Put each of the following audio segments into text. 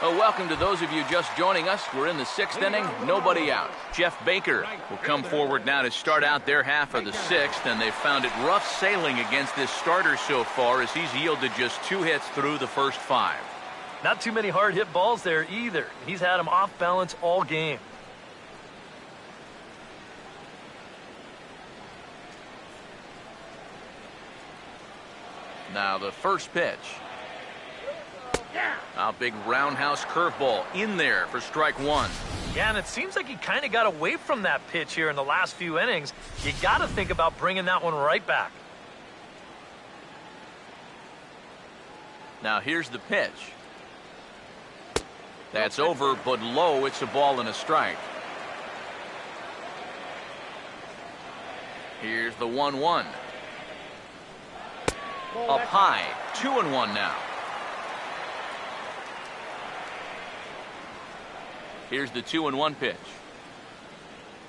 Well, welcome to those of you just joining us. We're in the 6th inning, nobody out. Jeff Baker will come forward now to start out their half of the 6th, and they've found it rough sailing against this starter so far as he's yielded just 2 hits through the first 5. Not too many hard hit balls there either. He's had them off balance all game. Now the first pitch. A big roundhouse curveball in there for strike 1. Yeah, and it seems like he kind of got away from that pitch here in the last few innings. You got to think about bringing that one right back. Now here's the pitch. That's over, but low. It's a ball and a strike. Here's the 1-1. Up high, 2-1 now. Here's the 2-1 pitch.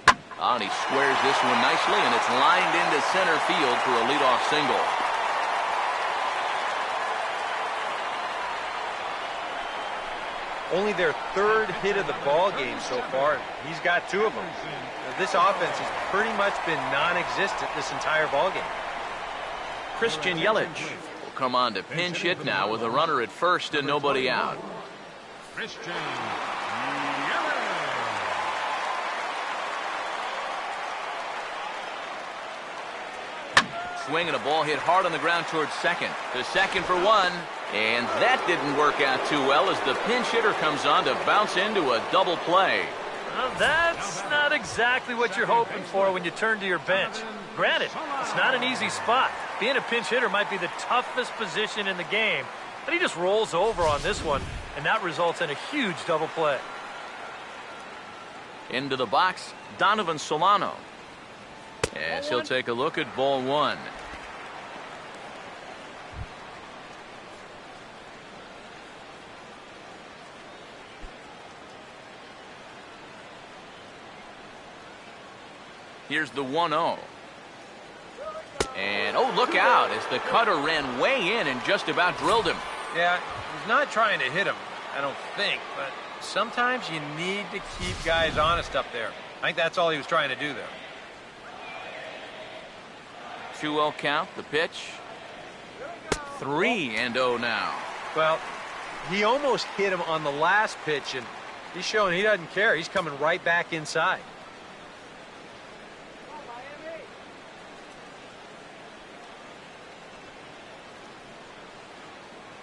And he squares this one nicely, and it's lined into center field for a leadoff single. Only their 3rd hit of the ball game so far. He's got 2 of them. Now, this offense has pretty much been non-existent this entire ball game. Christian Yelich will come on to pinch hit now with a runner at first and nobody out. Christian. Swing and a ball hit hard on the ground towards second. To second for 1. And that didn't work out too well as the pinch hitter comes on to bounce into a double play. Well, that's not exactly what you're hoping for when you turn to your bench. Granted, it's not an easy spot. Being a pinch hitter might be the toughest position in the game, but he just rolls over on this one, and that results in a huge double play. Into the box, Donovan Solano. As he'll take a look at ball 1. Here's the 1-0. And, oh, look out as the cutter ran way in and just about drilled him. Yeah, he's not trying to hit him, I don't think, but sometimes you need to keep guys honest up there. I think that's all he was trying to do there. 2-0 count, the pitch. 3-0 now. Well, he almost hit him on the last pitch, and he's showing he doesn't care. He's coming right back inside.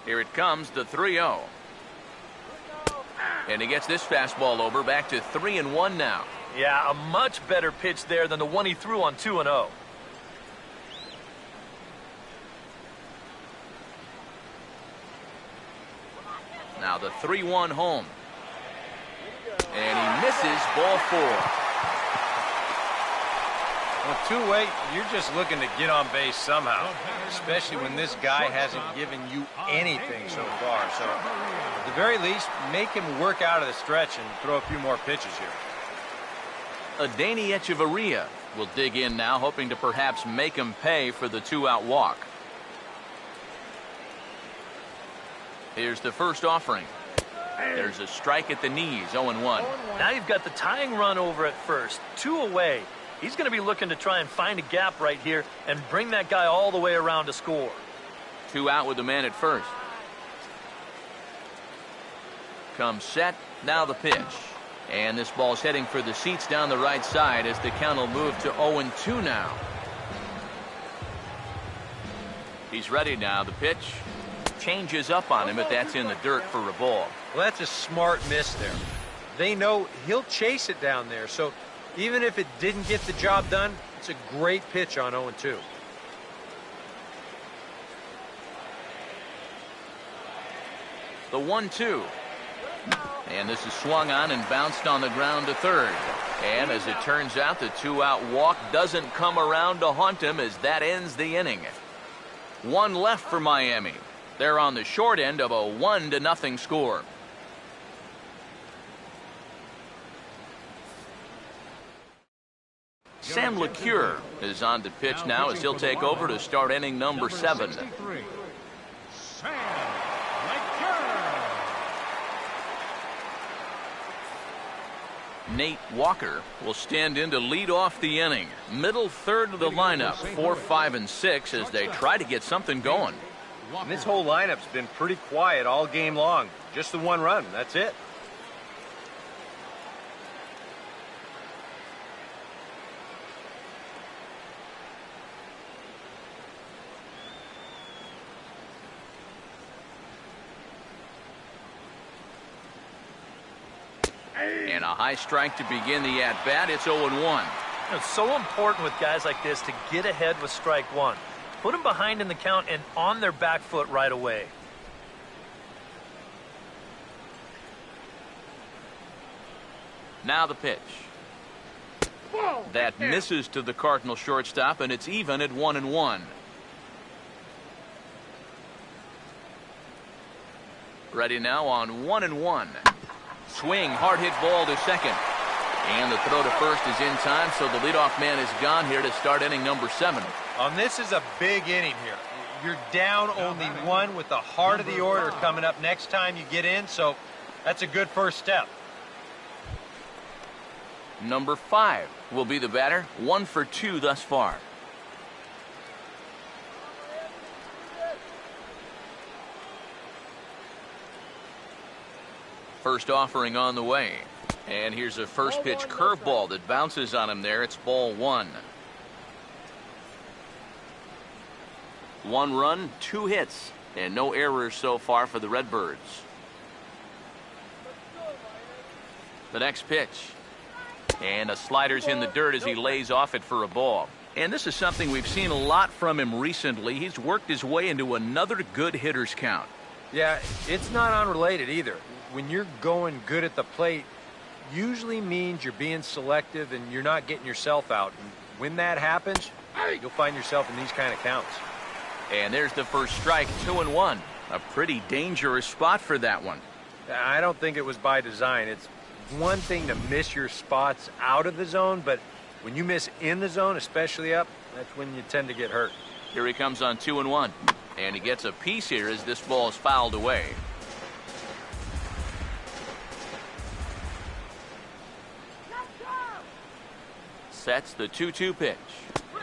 Here it comes, the 3-0. And he gets this fastball over, back to 3-1 now. Yeah, a much better pitch there than the one he threw on 2-0. Now the 3-1 home. And he misses ball 4. Well, two-way, you're just looking to get on base somehow, especially when this guy hasn't given you anything so far. So, at the very least, make him work out of the stretch and throw a few more pitches here. Adeiny Echeverria will dig in now, hoping to perhaps make him pay for the 2-out walk. Here's the first offering. There's a strike at the knees, 0-1. Now you've got the tying run over at first, 2 away. He's going to be looking to try and find a gap right here and bring that guy all the way around to score. 2 out with the man at first. Comes set, now the pitch. And this ball's heading for the seats down the right side as the count will move to 0-2 now. He's ready now, the pitch. Changes up on him, but that's in the dirt for a ball. Well, that's a smart miss there. They know he'll chase it down there, so even if it didn't get the job done, it's a great pitch on 0-2. The 1-2. And this is swung on and bounced on the ground to third. And as it turns out, the 2-out walk doesn't come around to haunt him as that ends the inning. 1 left for Miami. They're on the short end of a 1-0 score. Sam LeCure is on to pitch now as he'll take over to start inning number 7. Nate Walker will stand in to lead off the inning. Middle third of the lineup, 4, 5, and 6 as they try to get something going. And this whole lineup's been pretty quiet all game long. Just the one run, that's it. And a high strike to begin the at-bat. It's 0-1. It's so important with guys like this to get ahead with strike one. Put them behind in the count and on their back foot right away. Now the pitch. That misses to the Cardinal shortstop, and it's even at 1-1. Ready now on 1-1. Swing, hard hit ball to second. And the throw to first is in time, so the leadoff man is gone here to start inning number 7. This is a big inning here. You're down only one with the heart of the order coming up next time you get in, so that's a good first step. Number 5 will be the batter, 1 for 2 thus far. First offering on the way. And here's a first pitch curveball that bounces on him there. It's ball 1. 1 run, 2 hits, and no errors so far for the Redbirds. The next pitch. And a slider's in the dirt as he lays off it for a ball. And this is something we've seen a lot from him recently. He's worked his way into another good hitter's count. Yeah, it's not unrelated either. When you're going good at the plate, usually means you're being selective and you're not getting yourself out. And when that happens, you'll find yourself in these kind of counts. And there's the first strike, 2-1. A pretty dangerous spot for that one. I don't think it was by design. It's one thing to miss your spots out of the zone, but when you miss in the zone, especially up, that's when you tend to get hurt. Here he comes on 2-1. And he gets a piece here as this ball is fouled away. Sets the 2-2 pitch.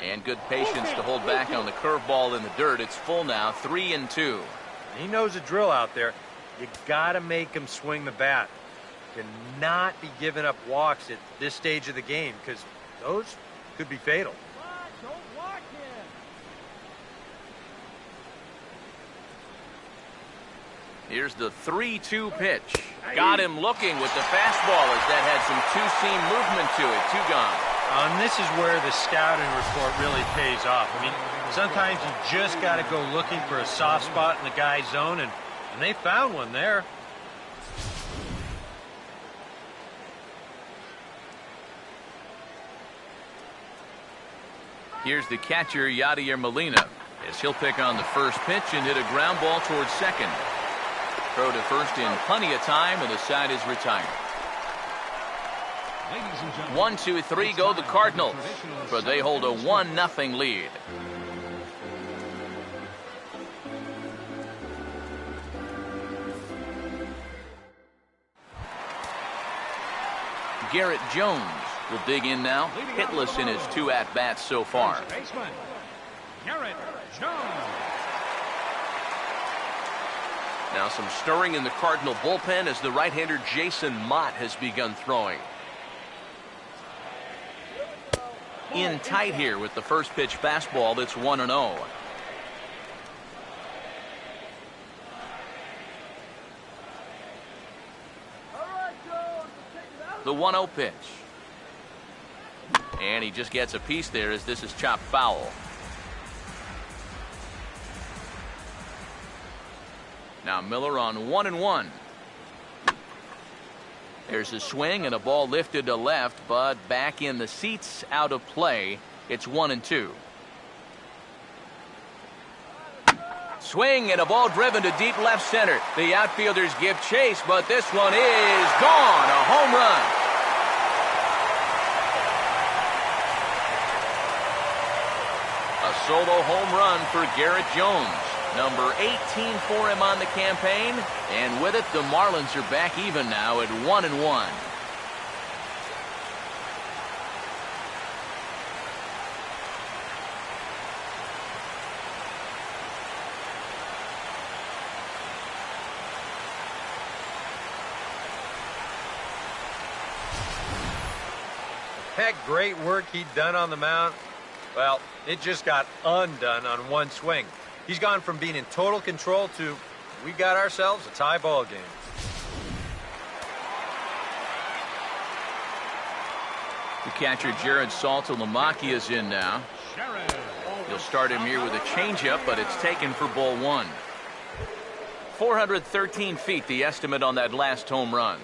And good patience to hold back on the curveball in the dirt. It's full now, 3-2. He knows the drill out there. You got to make him swing the bat. Cannot be giving up walks at this stage of the game because those could be fatal. Here's the 3-2 pitch. Got him looking with the fastball as that had some two-seam movement to it. 2 gone. And this is where the scouting report really pays off. I mean, sometimes you just got to go looking for a soft spot in the guy's zone, and they found one there. Here's the catcher, Yadier Molina, as he'll pick on the first pitch and hit a ground ball towards second. Throw to first in plenty of time, and the side is retired. 1, 2, 3 go the Cardinals, but they hold a 1-0 lead. Garrett Jones will dig in now, hitless in his 2 at-bats so far. Garrett Jones. Now some stirring in the Cardinal bullpen as the right-hander Jason Mott has begun throwing. In tight here with the first pitch fastball that's 1-0. The 1-0 pitch. And he just gets a piece there as this is chopped foul. Now Miller on 1-1. There's a swing and a ball lifted to left, but back in the seats, out of play. It's 1-2. Swing and a ball driven to deep left center. The outfielders give chase, but this one is gone. A home run. A solo home run for Garrett Jones. Number 18 for him on the campaign. And with it, the Marlins are back even now at 1-1. That great work he'd done on the mound, well, it just got undone on one swing. He's gone from being in total control to we got ourselves a tie ball game. The catcher Jared Saltalamacchia is in now. He'll start him here with a changeup, but it's taken for ball one. 413 feet, the estimate on that last home run.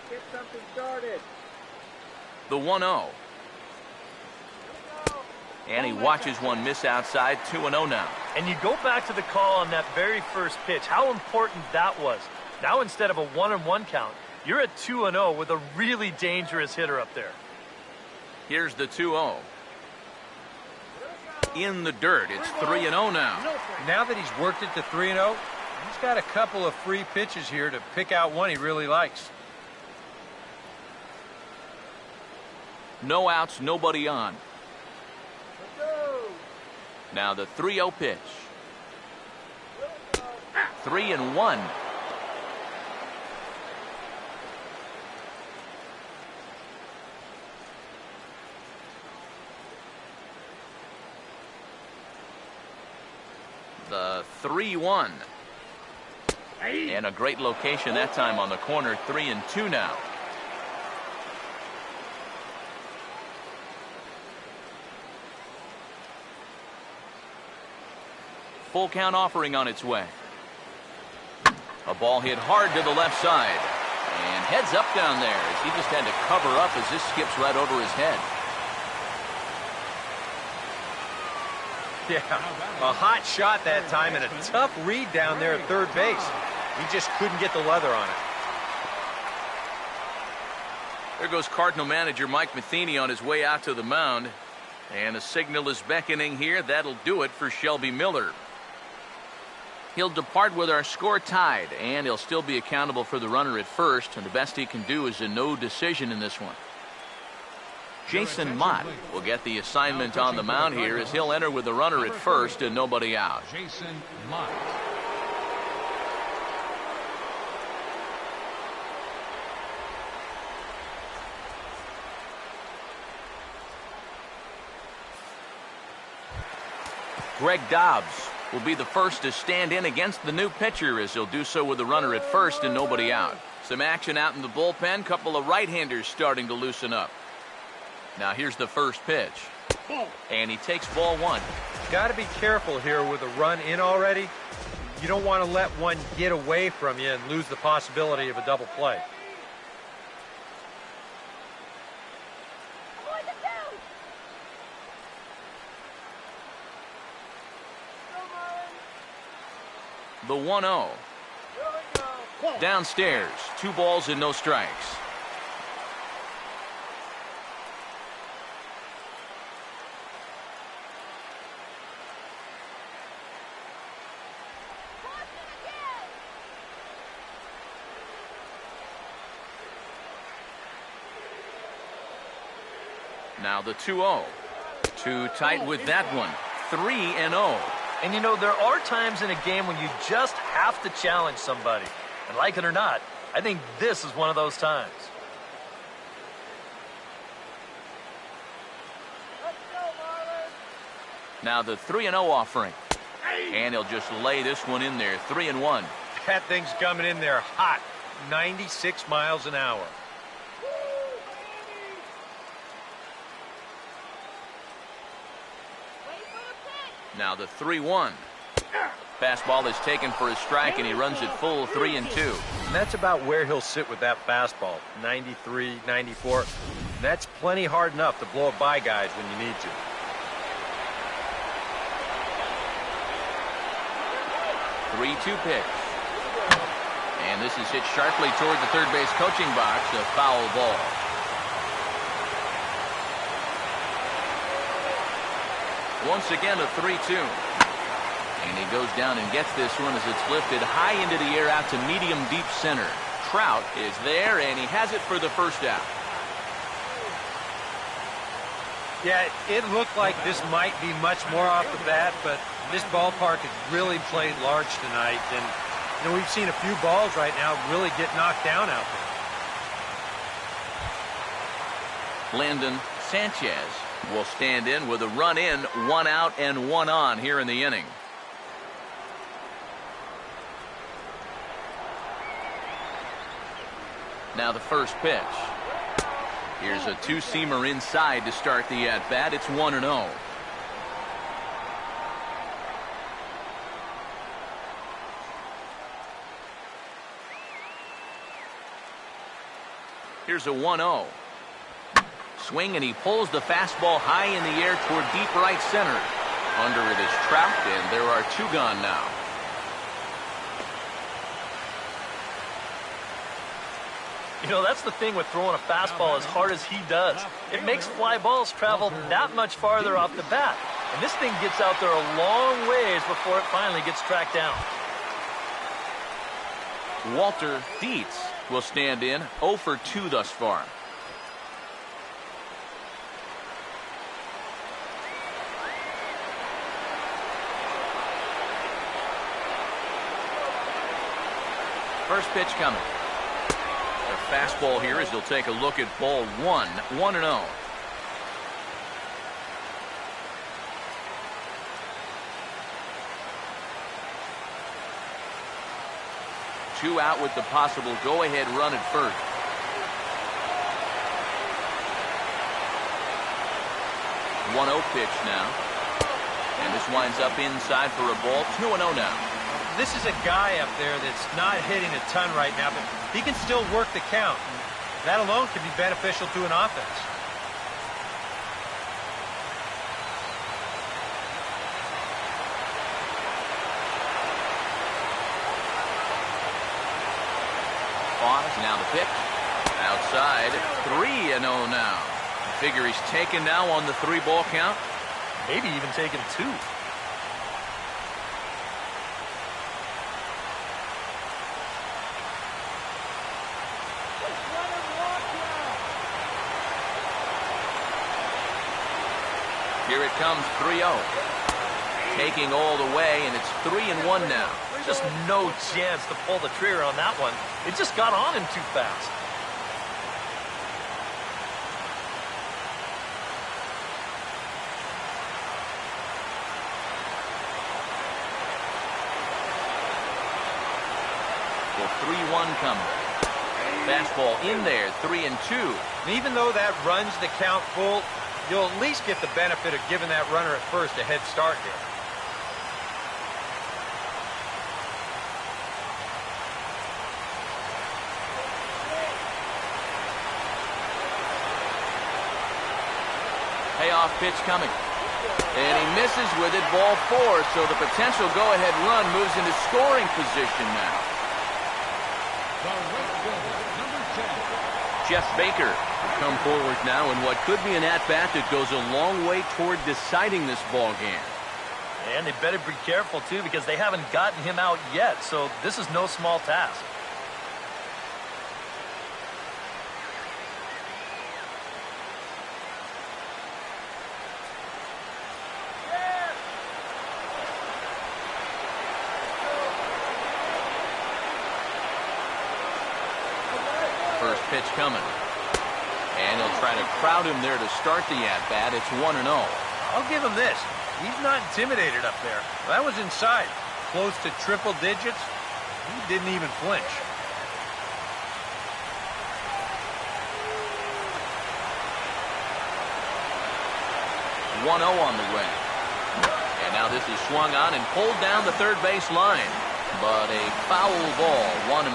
Get something started. The 1-0. And he watches one miss outside. 2-0 now. And you go back to the call on that very first pitch, how important that was. Now instead of a 1-1 count, you're at 2-0 with a really dangerous hitter up there. Here's the 2-0. In the dirt. It's 3-0 now. Now that he's worked it to 3-0, he's got a couple of free pitches here to pick out one he really likes. No outs, nobody on. Now the 3-0 pitch. 3-1. The 3-1. And a great location that time on the corner. 3-2 now. Full count offering on its way. A ball hit hard to the left side. And heads up down there as he just had to cover up as this skips right over his head. Yeah, a hot shot that time and a tough read down there at third base. He just couldn't get the leather on it. There goes Cardinal manager Mike Matheny on his way out to the mound. And the signal is beckoning here. That'll do it for Shelby Miller. He'll depart with our score tied, and he'll still be accountable for the runner at first, and the best he can do is a no decision in this one. Jason Mott will get the assignment on the mound here as he'll enter with the runner at first and nobody out. Jason Mott. Greg Dobbs will be the first to stand in against the new pitcher as he'll do so with the runner at first and nobody out. Some action out in the bullpen. Couple of right-handers starting to loosen up. Now here's the first pitch. And he takes ball one. Got to be careful here with a run in already. You don't want to let one get away from you and lose the possibility of a double play. The 1-0. Downstairs. 2 balls and no strikes. Now the 2-0. Too tight with that one. 3-0. And you know, there are times in a game when you just have to challenge somebody. And like it or not, I think this is one of those times. Now the 3-0 offering. And he'll just lay this one in there. 3-1. That thing's coming in there hot. 96 miles an hour. Now the 3-1. Fastball is taken for a strike, and he runs it full 3-2. And that's about where he'll sit with that fastball. 93, 94. That's plenty hard enough to blow it by guys when you need to. Three-two pitch. And this is hit sharply toward the third base coaching box. A foul ball. Once again a 3-2. And he goes down and gets this one as it's lifted high into the air out to medium deep center. Trout is there, and he has it for the first out. Yeah, it looked like this might be much more off the bat, but this ballpark has really played large tonight, and You know, we've seen a few balls right now really get knocked down out there. Landon Sanchez will stand in with a run in, 1 out and 1 on here in the inning. Now the first pitch. Here's a two-seamer inside to start the at-bat. It's 1-0. Here's a 1-0. Swing, and he pulls the fastball high in the air toward deep right center. Under it is Trout, and there are 2 gone now. You know, that's the thing with throwing a fastball as hard as he does. It makes fly balls travel that much farther off the bat. And this thing gets out there a long ways before it finally gets tracked down. Walter Dietz will stand in, 0 for 2 thus far. First pitch coming. The fastball here as he'll take a look at ball 1, 1-0. Two out with the possible go-ahead run at first. One 1-0 pitch now. And this winds up inside for a ball. 2-0 now. This is a guy up there that's not hitting a ton right now, but he can still work the count. That alone can be beneficial to an offense. Now the pitch. Outside. 3-0 now. I figure he's taken now on the 3-ball count. Maybe even taking 2. Here it comes, 3-0. Taking all the way, and it's 3-1 now. Just no chance to pull the trigger on that one. It just got on him too fast. The 3-1 coming. Fastball in there, 3-2. And even though that runs the count full, you'll at least get the benefit of giving that runner at first a head start here. Payoff pitch coming. And he misses with it, ball 4. So the potential go-ahead run moves into scoring position now. Jeff Baker will come forward now in what could be an at-bat that goes a long way toward deciding this ball game. And they better be careful, too, because they haven't gotten him out yet. So this is no small task. First pitch coming. And he'll try to crowd him there to start the at-bat. It's 1-0. I'll give him this. He's not intimidated up there. That was inside. Close to triple digits. He didn't even flinch. On the way. And now this is swung on and pulled down the third base line. But a foul ball, 1-1.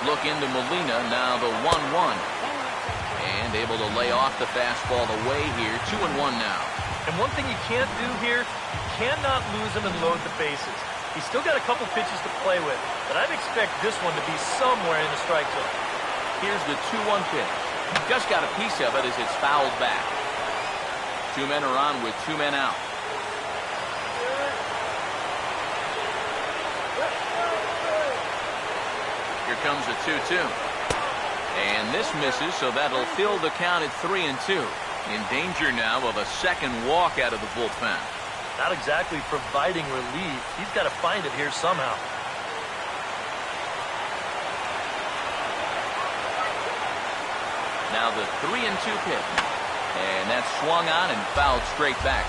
Look into Molina, now the 1-1. And able to lay off the fastball away here, 2-1 now. And one thing you can't do here, you cannot lose him and load the bases. He's still got a couple pitches to play with, but I'd expect this one to be somewhere in the strike zone. Here's the 2-1 pitch. Just got a piece of it as it's fouled back. 2 men are on with 2 men out. Here comes the 2-2. And this misses, so that'll fill the count at 3-2. In danger now of a second walk out of the bullpen. Not exactly providing relief. He's got to find it here somehow. Now the 3-2 pitch. And that's swung on and fouled straight back.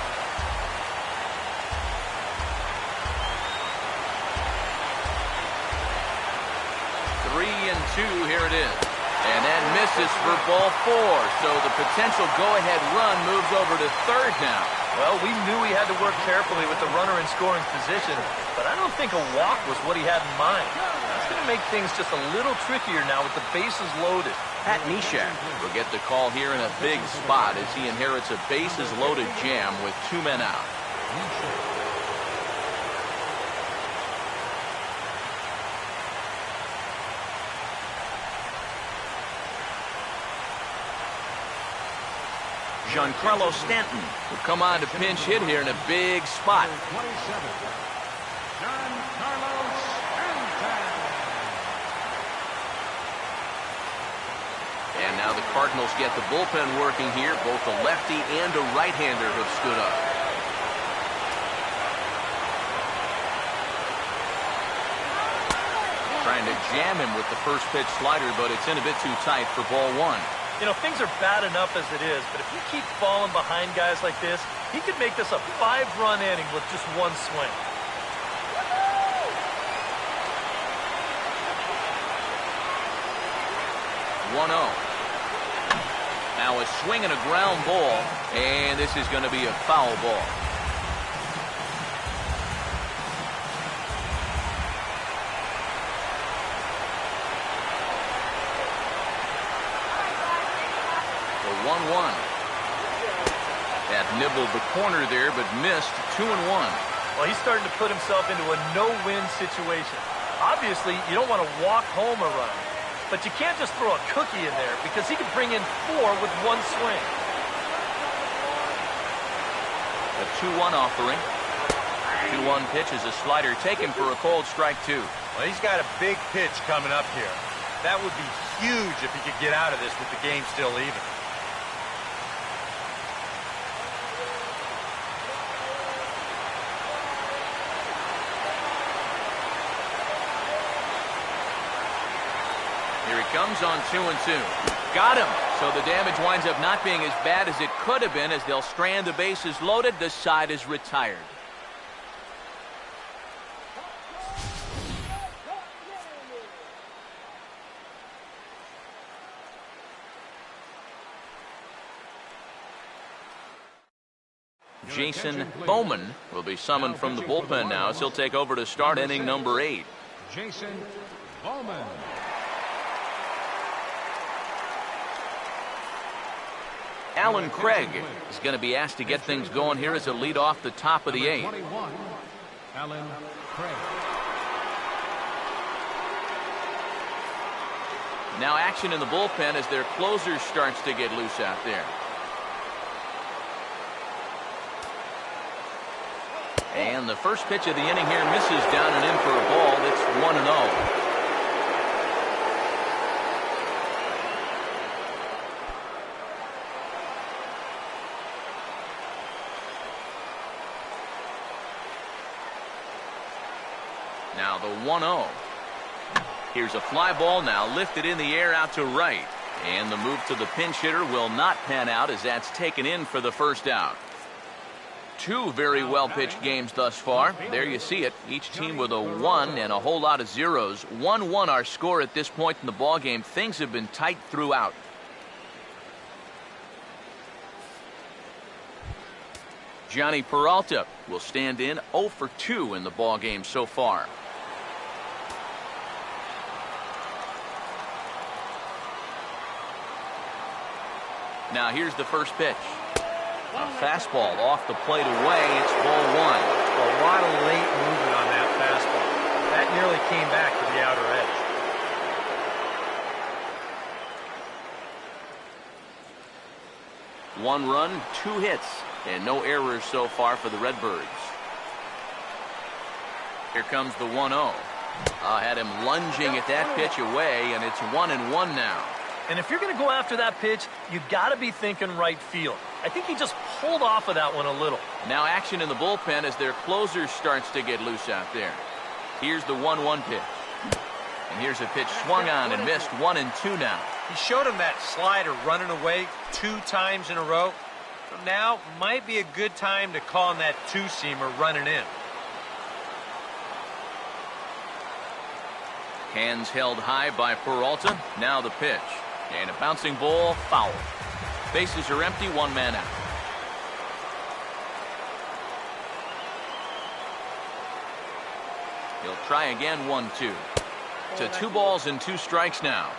Three and two, here it is. And that misses for ball 4. So the potential go-ahead run moves over to third now. Well, we knew he had to work carefully with the runner in scoring position, but I don't think a walk was what he had in mind. That's going to make things just a little trickier now with the bases loaded. Pat Neshek will get the call here in a big spot as he inherits a bases-loaded jam with 2 men out. Giancarlo Stanton will come on to pinch hit here in a big spot. And now the Cardinals get the bullpen working here. Both a lefty and a right-hander have stood up. Trying to jam him with the first pitch slider, but it's in a bit too tight for ball 1. You know, things are bad enough as it is, but if you keep falling behind guys like this, he could make this a 5-run inning with just one swing. Now a swing and a ground ball, and this is going to be a foul ball. The 1-1. That nibbled the corner there, but missed. 2-1. Well, he's starting to put himself into a no-win situation. Obviously, you don't want to walk home a run. But you can't just throw a cookie in there because he could bring in 4 with one swing. A 2-1 offering. 2-1 pitch is a slider taken for a cold strike 2. Well, he's got a big pitch coming up here. That would be huge if he could get out of this with the game still even. Here he comes on 2-2. Got him. So the damage winds up not being as bad as it could have been as they'll strand the bases loaded. The side is retired. Jason Bowman will be summoned from the bullpen now as he'll take over to start inning number 8. Jason Bowman. Alan Craig is going to be asked to get things going here as a lead off the top of the 8th. Alan Craig. Now action in the bullpen as their closer starts to get loose out there. And the first pitch of the inning here misses down and in for a ball. That's 1-0. Now the 1-0. Here's a fly ball now lifted in the air out to right. And the move to the pinch hitter will not pan out as that's taken in for the first out. 2 very well-pitched games thus far. There you see it. Each team with a 1 and a whole lot of zeros. 1-1 our score at this point in the ballgame. Things have been tight throughout. Johnny Peralta will stand in 0 for 2 in the ballgame so far. Now here's the first pitch. A fastball off the plate away. It's ball 1. A lot of late movement on that fastball. That nearly came back to the outer edge. 1 run, 2 hits, and no errors so far for the Redbirds. Here comes the 1-0. Had him lunging at that pitch away, and it's 1-1 now. And if you're going to go after that pitch, you got to be thinking right field. I think he just pulled off of that one a little. Now action in the bullpen as their closer starts to get loose out there. Here's the 1-1 pitch. And here's a pitch swung on and missed. 1-2 now. He showed him that slider running away 2 times in a row. So now might be a good time to call on that 2-seamer running in. Hands held high by Peralta. Now the pitch. And a bouncing ball, foul. Bases are empty, 1 man out. He'll try again, 1-2. To 2 balls and 2 strikes now.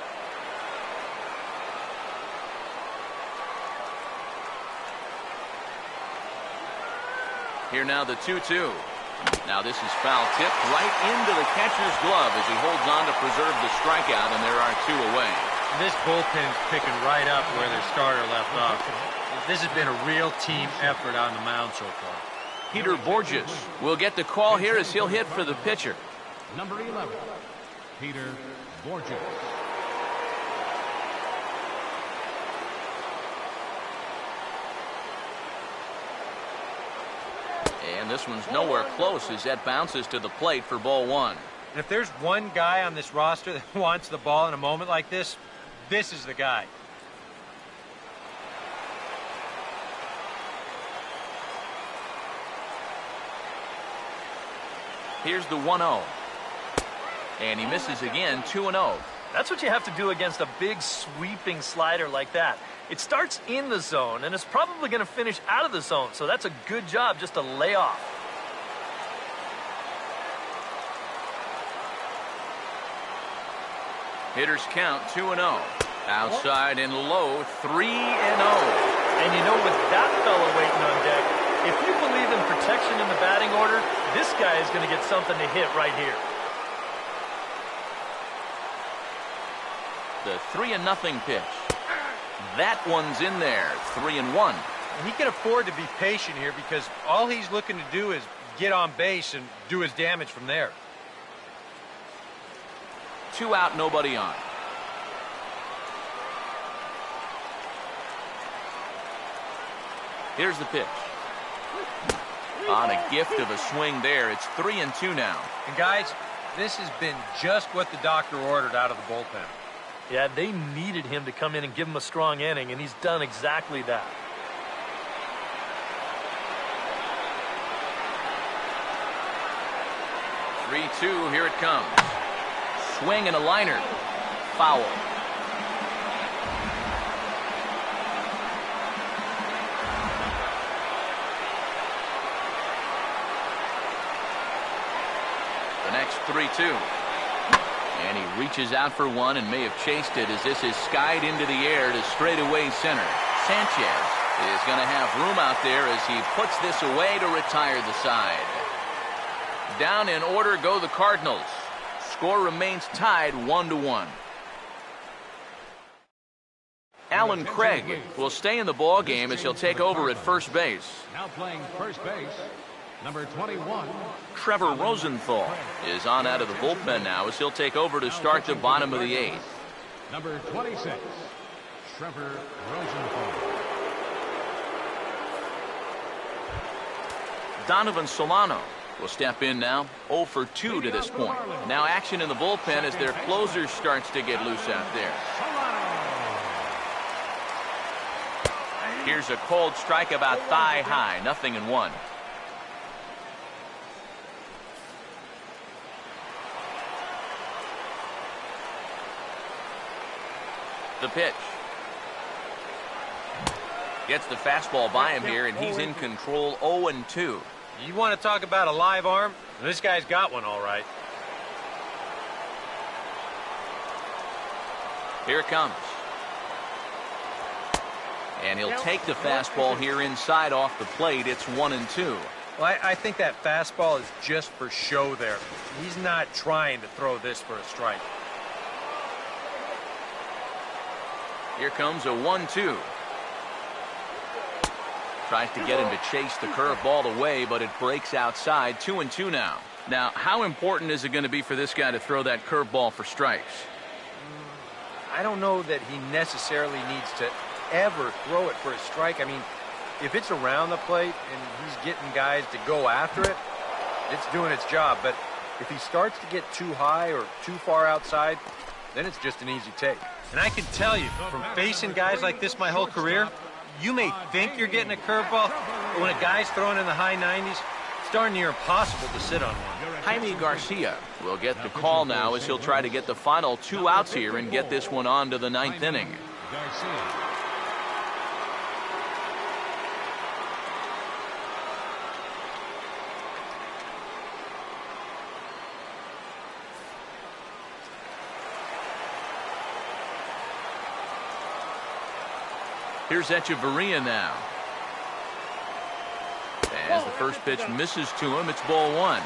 Here now the 2-2. Now this is foul tip right into the catcher's glove as he holds on to preserve the strikeout, and there are 2 away. This bullpen's picking right up where their starter left off. This has been a real team effort on the mound so far. Peter Borges will get the call here as he'll hit for the pitcher. Number 11, Peter Borges. And this one's nowhere close as that bounces to the plate for ball 1. And if there's one guy on this roster that wants the ball in a moment like this, this is the guy. Here's the 1-0. And he misses again, 2-0. That's what you have to do against a big sweeping slider like that. It starts in the zone, and it's probably going to finish out of the zone, so that's a good job just to lay off. Hitters count 2-0. Outside and low, 3-0. And you know, with that fella waiting on deck, if you believe in protection in the batting order, this guy is going to get something to hit right here. The 3-0 pitch. That one's in there, 3-1. He can afford to be patient here because all he's looking to do is get on base and do his damage from there. 2 out, nobody on. Here's the pitch. On a gift of a swing there, it's 3-2 now. And guys, this has been just what the doctor ordered out of the bullpen. Yeah, they needed him to come in and give him a strong inning, and he's done exactly that. Three-two, here it comes. Swing and a liner. Foul. The next 3-2. And he reaches out for one and may have chased it as this is skied into the air to straightaway center. Sanchez is going to have room out there as he puts this away to retire the side. Down in order go the Cardinals. Score remains tied 1-1. Alan Craig will stay in the ball game as he'll take over at first base. Now playing first base, number 21. Trevor Rosenthal is on out of the bullpen now as he'll take over to start the bottom of the 8th. Number 26, Trevor Rosenthal. Donovan Solano will step in now, 0 for 2 to this point. Now action in the bullpen as their closer starts to get loose out there. Here's a cold strike about thigh high, 0-1. The pitch. Gets the fastball by him here, and he's in control, 0-2. You want to talk about a live arm? This guy's got one all right. Here it comes. And he'll take the fastball here inside off the plate. It's 1-2. Well, I think that fastball is just for show there. He's not trying to throw this for a strike. Here comes a 1-2. Tries to get him to chase the curveball away, but it breaks outside. 2-2 now. Now, how important is it going to be for this guy to throw that curveball for strikes? I don't know that he necessarily needs to ever throw it for a strike. I mean, if it's around the plate and he's getting guys to go after it, it's doing its job. But if he starts to get too high or too far outside, then it's just an easy take. And I can tell you, from facing guys like this my whole career, you may think you're getting a curveball, but when a guy's throwing in the high 90s, it's darn near impossible to sit on one. Jaime Garcia will get the call now as he'll try to get the final 2 outs here and get this one on to the 9th inning. Garcia. Here's Echeverria now. As the first pitch misses to him, it's ball 1.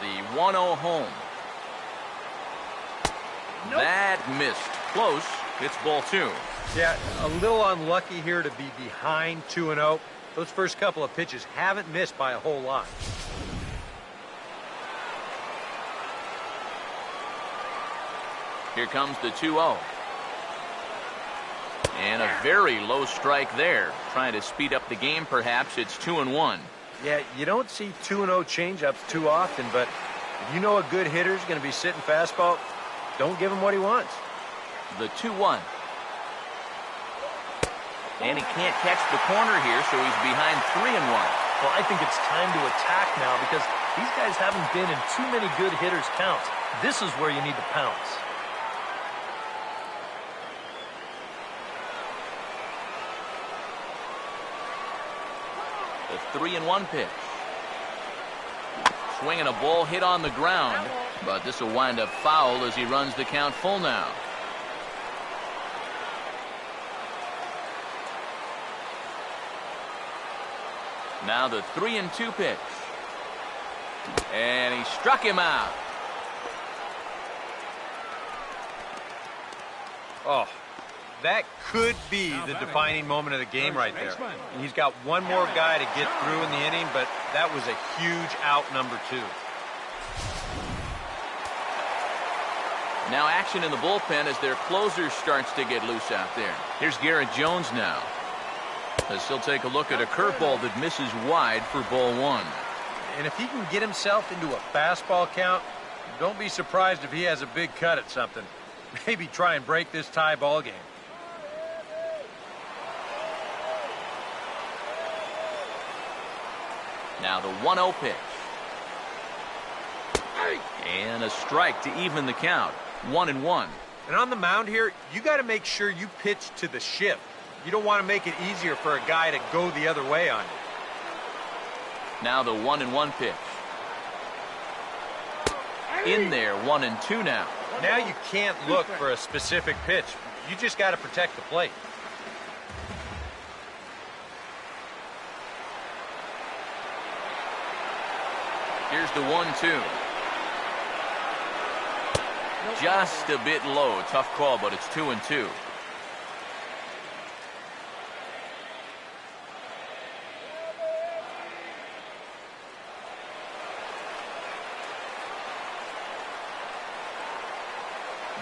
The 1-0 home. That missed. Close. It's ball 2. Yeah, a little unlucky here to be behind 2-0. Those first couple of pitches haven't missed by a whole lot. Here comes the 2-0. And a very low strike there. Trying to speed up the game, perhaps. It's 2-1. Yeah, you don't see 2-0 changeups too often, but if you know a good hitter's going to be sitting fastball, don't give him what he wants. The 2-1. And he can't catch the corner here, so he's behind 3-1. Well, I think it's time to attack now because these guys haven't been in too many good hitters' counts. This is where you need to pounce. The 3-1 pitch. Swinging a ball hit on the ground, but this will wind up foul as he runs the count full now. Now the 3-2 pitch. And he struck him out. Oh, that could be the defining moment of the game right there. And he's got one more guy to get through in the inning, but that was a huge out, number 2. Now action in the bullpen as their closer starts to get loose out there. Here's Garrett Jones now, as he'll take a look at a curveball that misses wide for ball 1. And if he can get himself into a fastball count, don't be surprised if he has a big cut at something. Maybe try and break this tie ball game. Now the 1-0 pitch. And a strike to even the count. 1-1. And on the mound here, you got to make sure you pitch to the shift. You don't want to make it easier for a guy to go the other way on you. Now the 1-1 pitch. In there, 1-2 now. Now you can't look for a specific pitch. You just got to protect the plate. Here's the 1-2. Just a bit low. Tough call, but it's 2-2.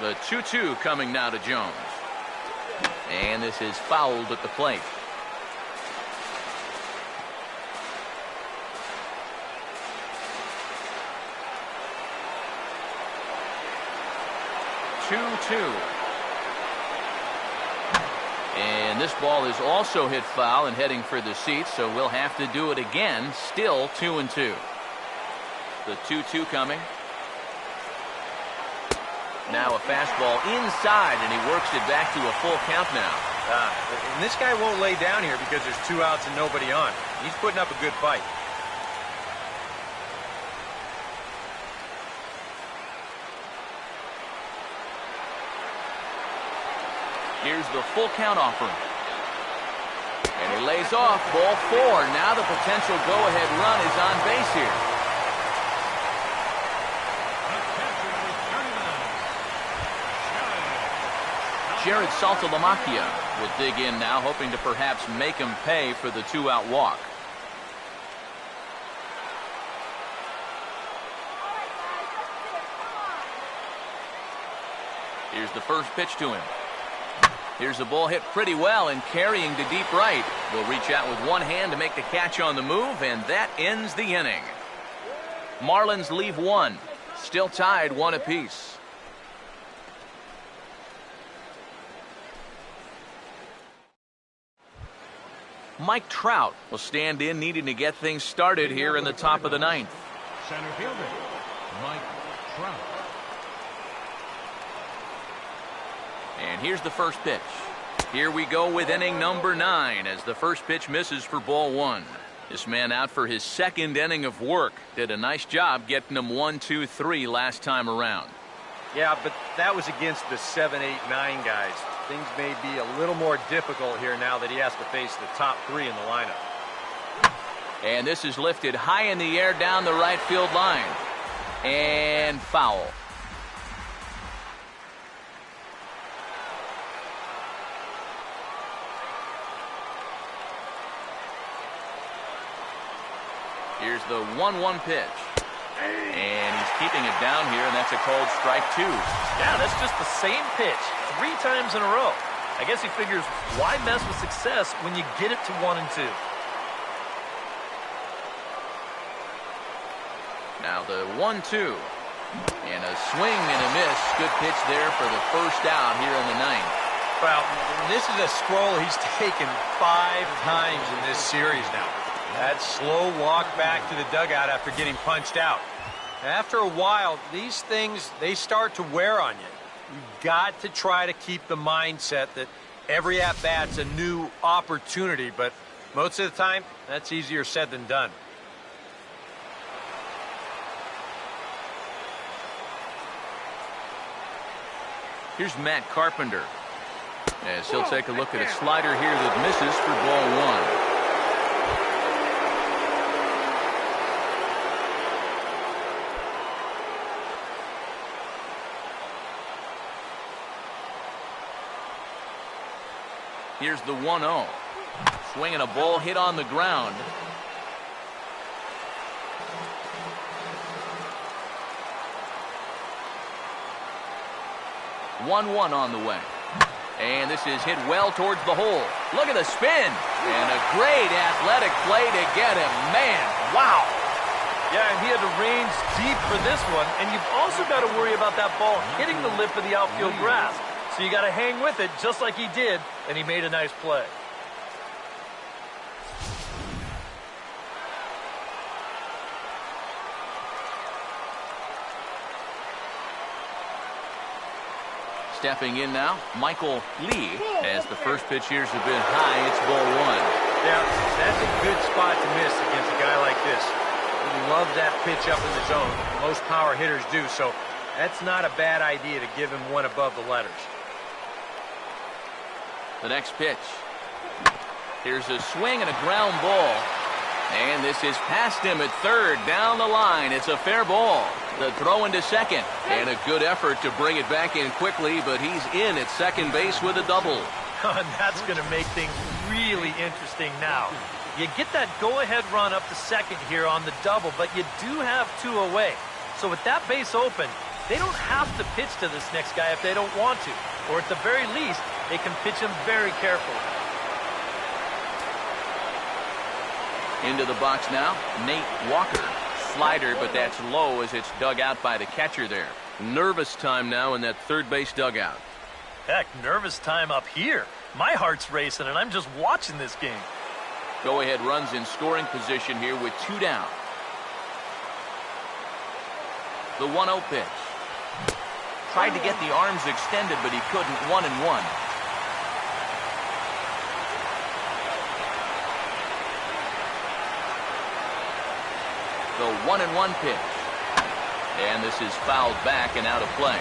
The 2-2 coming now to Jones. And this is fouled at the plate. And this ball is also hit foul and heading for the seats, so we'll have to do it again. Still 2-2. The 2-2 coming. Now a fastball inside, and he works it back to a full count now. And this guy won't lay down here because there's 2 outs and nobody on. He's putting up a good fight. Here's the full count offering. And he lays off ball 4. Now the potential go-ahead run is on base here. Jared Saltalamacchia will dig in now, hoping to perhaps make him pay for the 2-out walk. Here's the first pitch to him. Here's a ball hit pretty well and carrying to deep right. Will reach out with one hand to make the catch on the move, and that ends the inning. Marlins leave one. Still tied 1 apiece. Mike Trout will stand in, needing to get things started here in the top of the 9th. Center fielder, Mike Trout. And here's the first pitch. Here we go with inning number 9 as the first pitch misses for ball 1. This man out for his 2nd inning of work. Did a nice job getting him 1, 2, 3 last time around. Yeah, but that was against the 7, 8, 9 guys. Things may be a little more difficult here now that he has to face the top 3 in the lineup. And this is lifted high in the air down the right field line. And foul. Here's the 1-1 pitch. And he's keeping it down here, and that's a called strike 2. Yeah, that's just the same pitch 3 times in a row. I guess he figures, why mess with success when you get it to 1 and 2? Now the 1-2. And a swing and a miss. Good pitch there for the first out here in the 9th. Well, this is a scroll he's taken 5 times in this series now. That slow walk back to the dugout after getting punched out. After a while, these things, they start to wear on you. You've got to try to keep the mindset that every at-bat's a new opportunity, but most of the time, that's easier said than done. Here's Matt Carpenter, as he'll take a look at a slider here that misses for ball 1. Here's the 1-0. Swinging a ball hit on the ground. One on the way. And this is hit well towards the hole. Look at the spin. And a great athletic play to get him. Man, wow. Yeah, and he had to range deep for this one. And you've also got to worry about that ball hitting the lip of the outfield grass. So you got to hang with it just like he did, and he made a nice play. Stepping in now, Michael Lee, as the first pitch here's a bit high. It's ball 1. Yeah, that's a good spot to miss against a guy like this. He loves that pitch up in the zone. Most power hitters do, so that's not a bad idea to give him one above the letters. The next pitch. Here's a swing and a ground ball. And this is past him at third, down the line. It's a fair ball. The throw into second. And a good effort to bring it back in quickly, but he's in at second base with a double. And that's going to make things really interesting now. You get that go-ahead run up to second here on the double, but you do have 2 away. So with that base open, they don't have to pitch to this next guy if they don't want to. Or at the very least, they can pitch him very carefully. Into the box now, Nate Walker. Slider, but that's low as it's dug out by the catcher there. Nervous time now in that third base dugout. Heck, nervous time up here. My heart's racing, and I'm just watching this game. Go-ahead runs in scoring position here with 2 down. The 1-0 pitch. Tried to get the arms extended, but he couldn't. 1-1. The 1-1 pitch. And this is fouled back and out of play.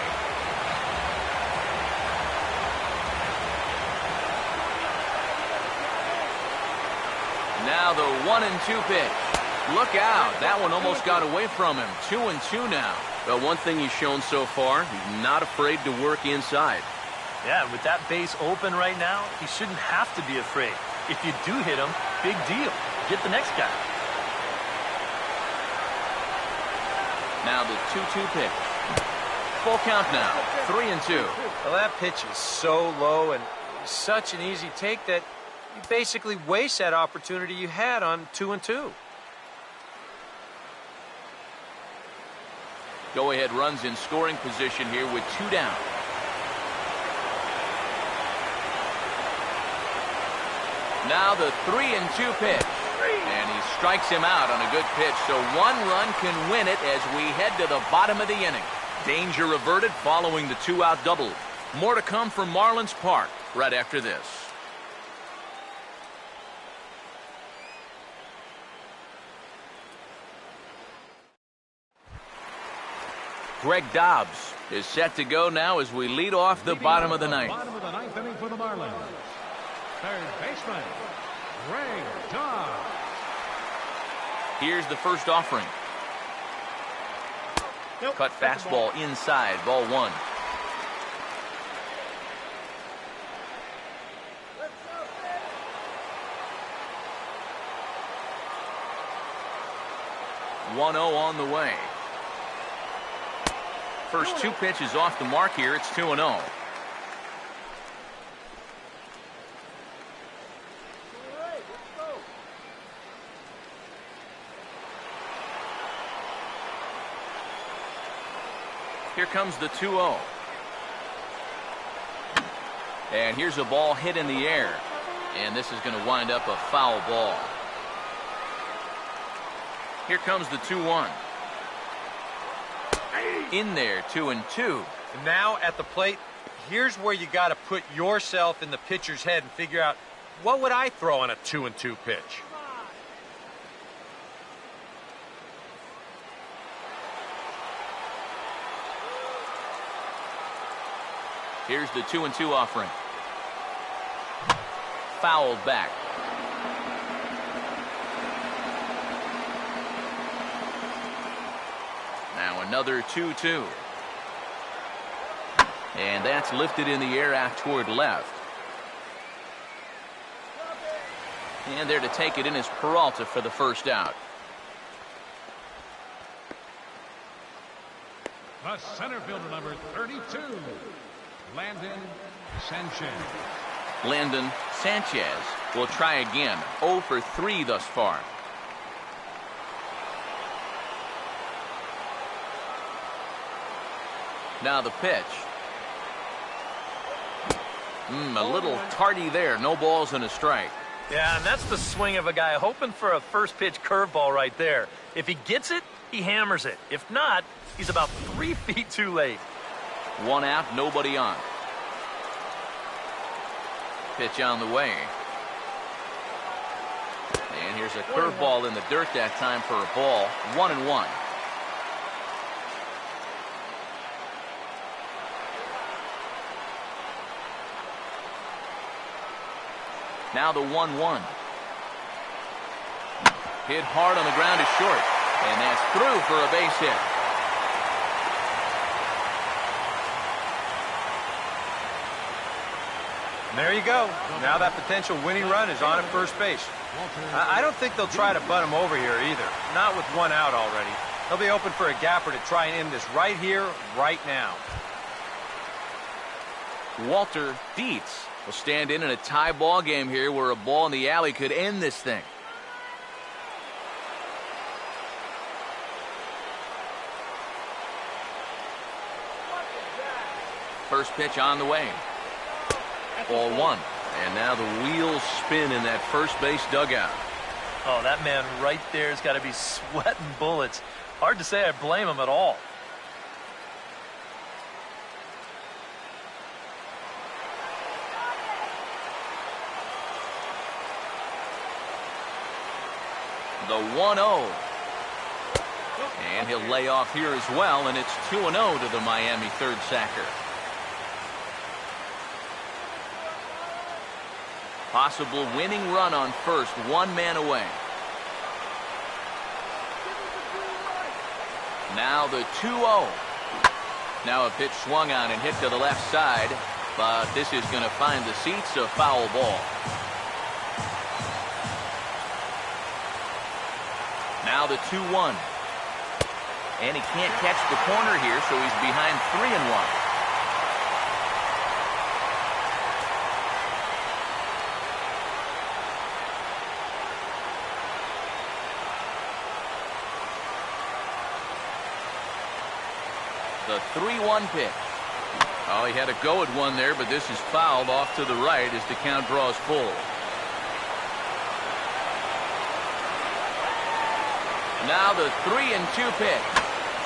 Now the 1-2 pitch. Look out. That one almost got away from him. 2-2 now. Well, one thing he's shown so far, he's not afraid to work inside. Yeah, and with that base open right now, he shouldn't have to be afraid. If you do hit him, big deal. Get the next guy. Now the 2-2 pitch. Full count now, 3-2. Well, that pitch is so low and such an easy take that you basically waste that opportunity you had on 2-2. Go-ahead runs in scoring position here with 2 down. Now the 3-2 pitch. And he strikes him out on a good pitch, so 1 run can win it as we head to the bottom of the inning. Danger averted following the 2-out double. More to come from Marlins Park right after this. Greg Dobbs is set to go now as we lead off the bottom of the ninth. Bottom of the ninth inning for the Marlins. Third baseman, Greg Dobbs. Here's the first offering. Cut fastball inside, ball 1. One 0 on the way. First 2 pitches off the mark here. It's 2-0. Here comes the 2-0. And here's a ball hit in the air. And this is going to wind up a foul ball. Here comes the 2-1. In there, 2-2. Now at the plate, here's where you got to put yourself in the pitcher's head and figure out, what would I throw on a 2-2 pitch? Here's the 2-2 offering. Fouled back. Now another 2-2. And that's lifted in the air out toward left. And there to take it in is Peralta for the first out. The center fielder, number 32, Landon Sanchez. Landon Sanchez will try again. 0 for 3 thus far. Now the pitch. A little tardy there. No balls and a strike. Yeah, and that's the swing of a guy hoping for a first pitch curveball right there. If he gets it, he hammers it. If not, he's about 3 feet too late. 1 out, nobody on. Pitch on the way. And here's a curveball in the dirt that time for a ball. 1-1. Now the 1-1. Hit hard on the ground is short. And that's through for a base hit. And there you go. Now that potential winning run is on at first base. I don't think they'll try to butt him over here either. Not with 1 out already. They'll be open for a gapper to try and end this right here, right now. Walter Dietz will stand in a tie ball game here where a ball in the alley could end this thing. First pitch on the way. Ball 1. And now the wheels spin in that first base dugout. Oh, that man right there has got to be sweating bullets. Hard to say I blame him at all. The 1-0. And he'll lay off here as well, and it's 2-0 to the Miami third sacker. Possible winning run on first, 1 man away. Now the 2-0. Now a pitch swung on and hit to the left side. but this is going to find the seats, a foul ball. Now the 2-1. And he can't catch the corner here, so he's behind 3-1. The 3-1 pitch. Oh, he had a go at one there, but this is fouled off to the right as the count draws full. Now the 3-2 pitch.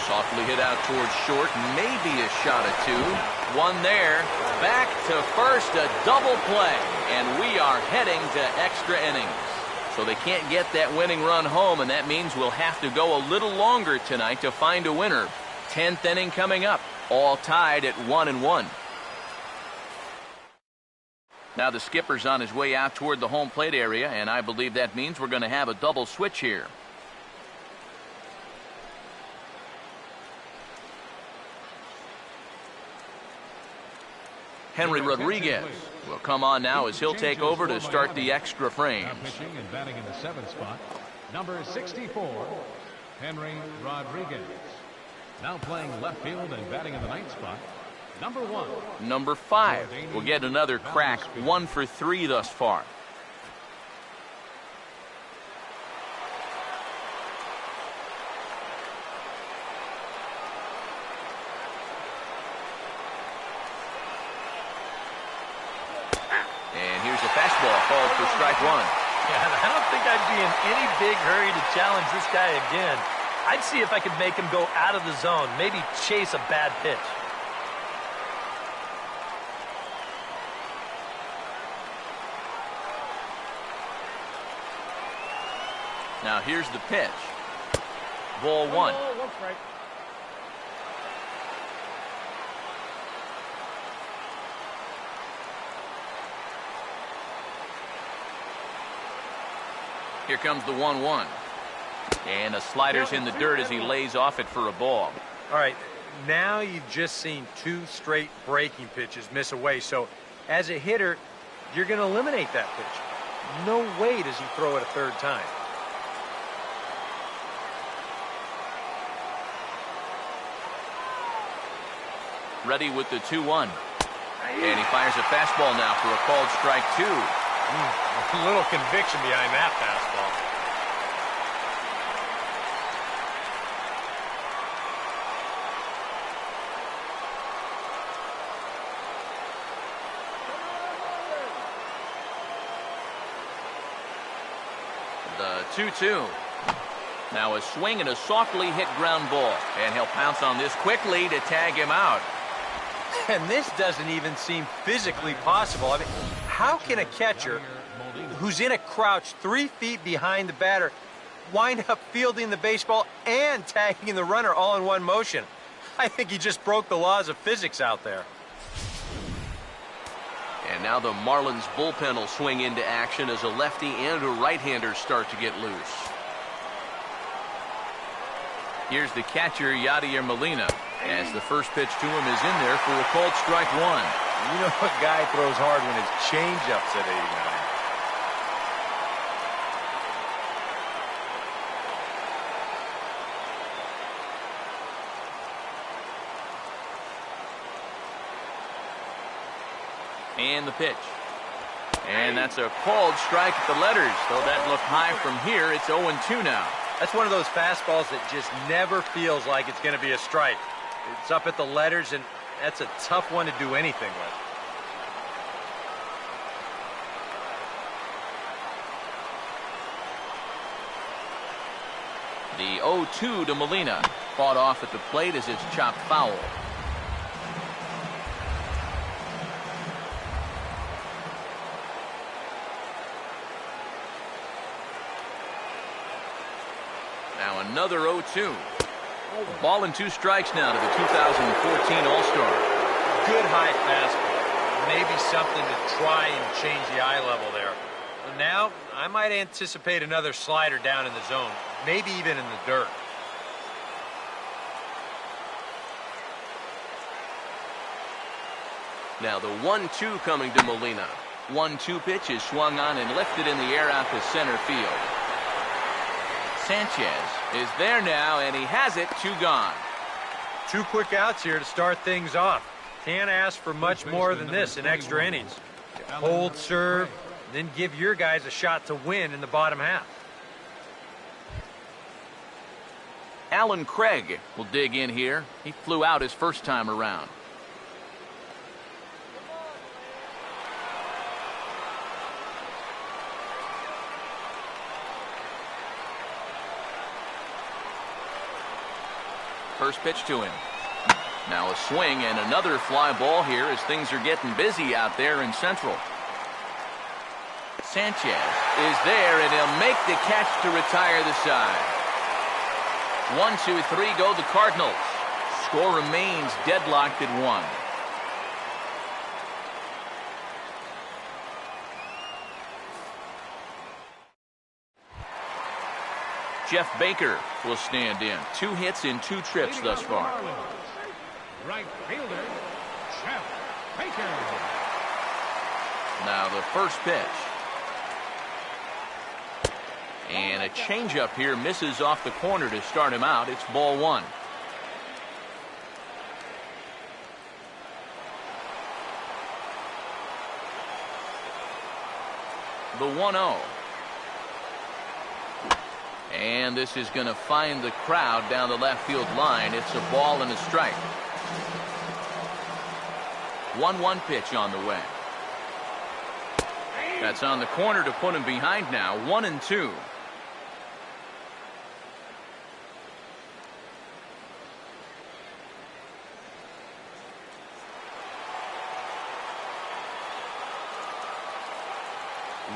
Softly hit out towards short. Maybe a shot at two. One there. Back to first. A double play. And we are heading to extra innings. So they can't get that winning run home, and that means we'll have to go a little longer tonight to find a winner. 10th inning coming up, all tied at 1-1. Now the skipper's on his way out toward the home plate area, and I believe that means we're going to have a double switch here. Henry Rodriguez will come on now as he'll take over to start the extra frames. Now pitching and batting in the 7th spot, number 64, Henry Rodriguez. Now playing left field and batting in the 9th spot, number 1. Number 5 will get another crack, 1 for 3 thus far. And here's a fastball called for strike 1. Yeah, I don't think I'd be in any big hurry to challenge this guy again. I'd see if I could make him go out of the zone, maybe chase a bad pitch. Now here's the pitch. Ball 1. Here comes the 1-1. And a slider's in the dirt as he lays off it for a ball. All right, now you've just seen 2 straight breaking pitches miss away. So as a hitter, you're going to eliminate that pitch. No way does he throw it a 3rd time. Ready with the 2-1. And he fires a fastball now for a called strike 2. A little conviction behind that fastball. The 2-2. Now a swing and a softly hit ground ball. And he'll pounce on this quickly to tag him out. And this doesn't even seem physically possible. I mean, how can a catcher who's in a crouch 3 feet behind the batter wind up fielding the baseball and tagging the runner all in one motion? I think he just broke the laws of physics out there. And now the Marlins bullpen will swing into action as a lefty and a right-hander start to get loose. Here's the catcher, Yadier Molina, as the first pitch to him is in there for a called strike 1. You know what guy throws hard when his changeup's at 89? And the pitch. And that's a called strike at the letters. Though that looked high from here, it's 0-2 now. That's one of those fastballs that just never feels like it's going to be a strike. It's up at the letters, and that's a tough one to do anything with. The 0-2 to Molina. Fought off at the plate as it's chopped foul. Now another 0-2. Ball and 2 strikes now to the 2014 All-Star. Good high fastball. Maybe something to try and change the eye level there. But now, I might anticipate another slider down in the zone. Maybe even in the dirt. Now the 1-2 coming to Molina. 1-2 pitch is swung on and lifted in the air out to center field. Sanchez is there now, and he has it. 2 gone. 2 quick outs here to start things off. Can't ask for much more than this in extra innings. Hold, serve, then give your guys a shot to win in the bottom half. Alan Craig will dig in here. He flew out his first time around. First pitch to him. Now a swing and another fly ball here as things are getting busy out there in Central. Sanchez is there, and he'll make the catch to retire the side. 1-2-3 go the Cardinals. Score remains deadlocked at 1. Jeff Baker will stand in. 2 hits in 2 trips thus far. Right fielder, Jeff Baker. Now the first pitch. And a changeup here misses off the corner to start him out. It's ball 1. The 1-0. And this is going to find the crowd down the left field line. It's a ball and a strike. 1-1 pitch on the way. That's on the corner to put him behind now. 1-2.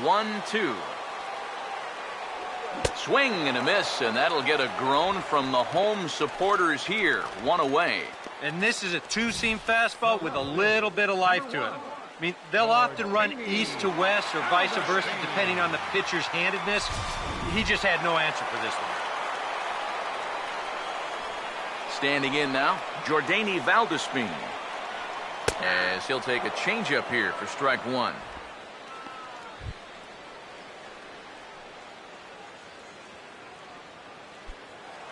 One, two. Swing and a miss, and that'll get a groan from the home supporters here. 1 away. And this is a 2-seam fastball with a little bit of life to it. I mean, they'll often run east to west or vice versa depending on the pitcher's handedness. He just had no answer for this one. Standing in now, Jordany Valdespin, as he'll take a changeup here for strike 1.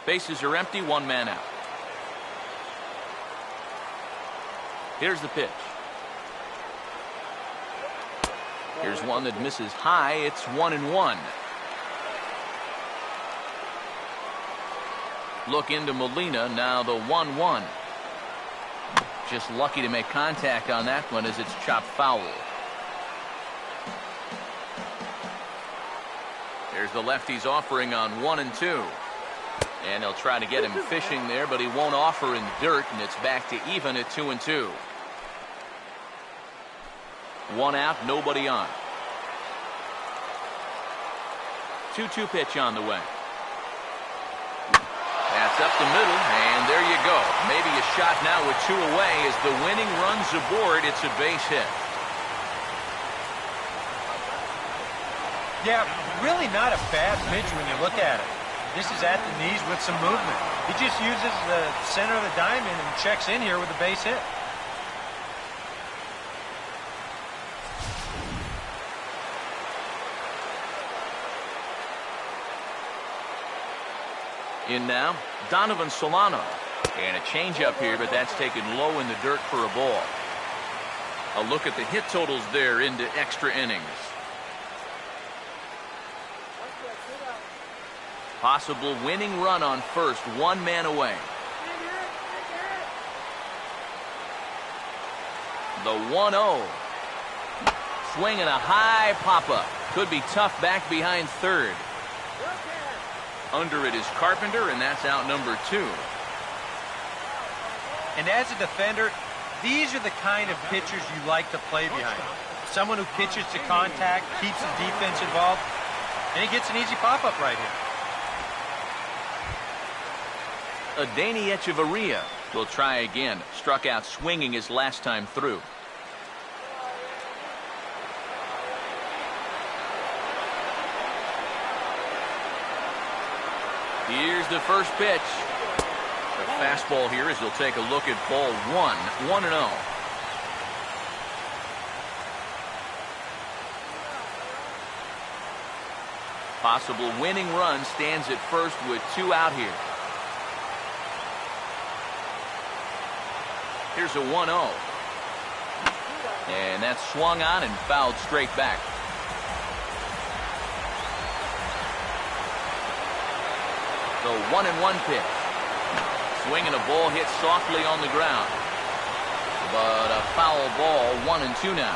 Bases are empty, 1 man out. Here's the pitch. Here's one that misses high. It's 1-1. Look into Molina, now the 1-1. Just lucky to make contact on that one as it's chopped foul. There's the lefty's offering on 1 and 2. And he'll try to get him fishing there, but he won't offer in dirt, and it's back to even at 2 and 2. 1 out, nobody on. 2-2 pitch on the way. That's up the middle, and there you go. Maybe a shot now with 2 away as the winning run's aboard. It's a base hit. Yeah, really not a bad pitch when you look at it. This is at the knees with some movement. He just uses the center of the diamond and checks in here with a base hit. In now, Donovan Solano. And a changeup here, but that's taken low in the dirt for a ball. A look at the hit totals there into extra innings. Possible winning run on first, 1 man away. The 1-0. Swinging a high pop-up. Could be tough back behind third. Under it is Carpenter, and that's out number 2. And as a defender, these are the kind of pitchers you like to play behind. Someone who pitches to contact, keeps the defense involved, and he gets an easy pop-up right here. Adeiny Echeverria will try again. Struck out swinging his last time through. Here's the first pitch. The fastball here as he'll take a look at ball 1. 1-0. Possible winning run stands at first with 2 out here. Here's a 1-0. And that's swung on and fouled straight back. The 1-1 pitch. Swinging a ball hit softly on the ground. But a foul ball, 1-2 now.